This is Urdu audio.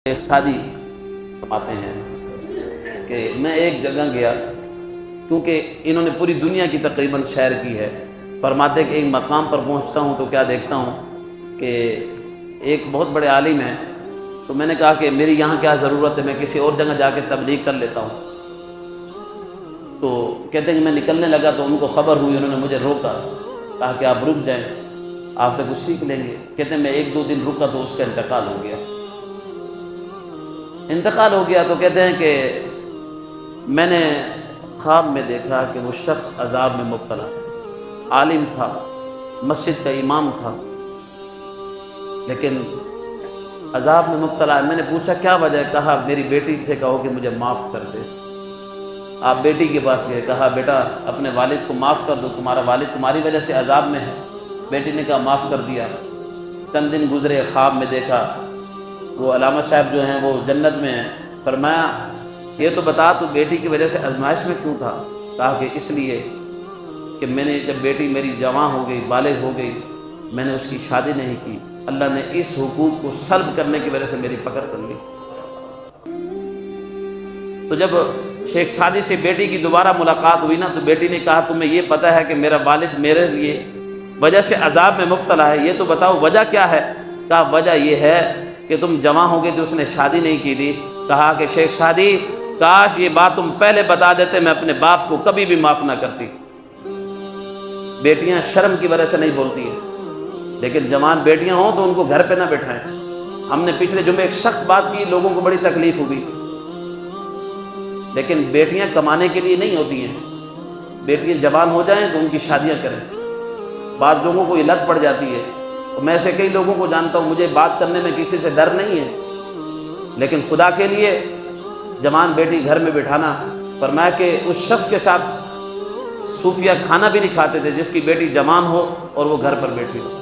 ایک شادی آتے ہیں کہ میں ایک جگہ گیا، کیونکہ انہوں نے پوری دنیا کی تقریباً سیر کی ہے۔ فرماتے کہ ایک مقام پر پہنچتا ہوں تو کیا دیکھتا ہوں کہ ایک بہت بڑے عالم ہیں، تو میں نے کہا کہ میری یہاں کیا ضرورت ہے، میں کسی اور جگہ جا کے تبلیغ کر لیتا ہوں۔ تو کہتے ہیں کہ میں نکلنے لگا تو ان کو خبر ہوئی، انہوں نے مجھے روکا، کہا کہ آپ رک جائیں، آپ سے کچھ سیکھ لیں گے۔ کہتے ہیں میں ایک دو دن رکا تو اس کا انتقال ہو گیا۔ تو کہتے ہیں کہ میں نے خواب میں دیکھا کہ وہ شخص عذاب میں مبتلا ہے، عالم تھا، مسجد کا امام تھا، لیکن عذاب میں مبتلا ہے۔ میں نے پوچھا کیا وجہ ہے؟ کہا میری بیٹی سے کہو کہ مجھے معاف کر دے۔ آپ بیٹی کے پاس گئے، کہا بیٹا اپنے والد کو معاف کر دو، تمہارا والد تمہاری وجہ سے عذاب میں ہے۔ بیٹی نے کہا معاف کر دیا۔ چند دن گزرے، خواب میں دیکھا وہ علامہ صاحب جو ہیں وہ جنت میں ہیں۔ فرمایا یہ تو بتا تو بیٹی کی وجہ سے آزمائش میں کیوں تھا؟ کہا کہ اس لیے کہ میں نے جب بیٹی میری جوان ہو گئی، بالغ ہو گئی، میں نے اس کی شادی نہیں کی، اللہ نے اس حقوق کو سلب کرنے کی وجہ سے میری پکڑ کر لی۔ تو جب شیخ سعدی سے بیٹی کی دوبارہ ملاقات ہوئی نا، تو بیٹی نے کہا تمہیں یہ پتہ ہے کہ میرا والد میرے لیے وجہ سے عذاب میں مبتلا ہے، یہ تو بتاؤ وجہ کیا ہے؟ کہا وجہ یہ ہے کہ تم جوان ہو گئے تو اس نے شادی نہیں کی تھی۔ کہا کہ شیخ سعدی کاش یہ بات تم پہلے بتا دیتے، میں اپنے باپ کو کبھی بھی معاف نہ کرتی۔ بیٹیاں شرم کی وجہ سے نہیں بولتی ہیں، لیکن جوان بیٹیاں ہوں تو ان کو گھر پہ نہ بٹھائیں۔ ہم نے پچھلے جمعے ایک سخت بات کی، لوگوں کو بڑی تکلیف ہوئی، لیکن بیٹیاں کمانے کے لیے نہیں ہوتی ہیں۔ بیٹیاں جوان ہو جائیں تو ان کی شادیاں کریں۔ بعض لوگوں کو یہ لت پڑ جاتی ہے، میں ایسے کئی لوگوں کو جانتا ہوں، مجھے بات کرنے میں کسی سے ڈر نہیں ہے، لیکن خدا کے لیے جوان بیٹی گھر میں بٹھانا۔ فرمایا کہ اس شخص کے ساتھ صوفیہ کھانا بھی نہیں کھاتے تھے جس کی بیٹی جوان ہو اور وہ گھر پر بیٹھی ہو۔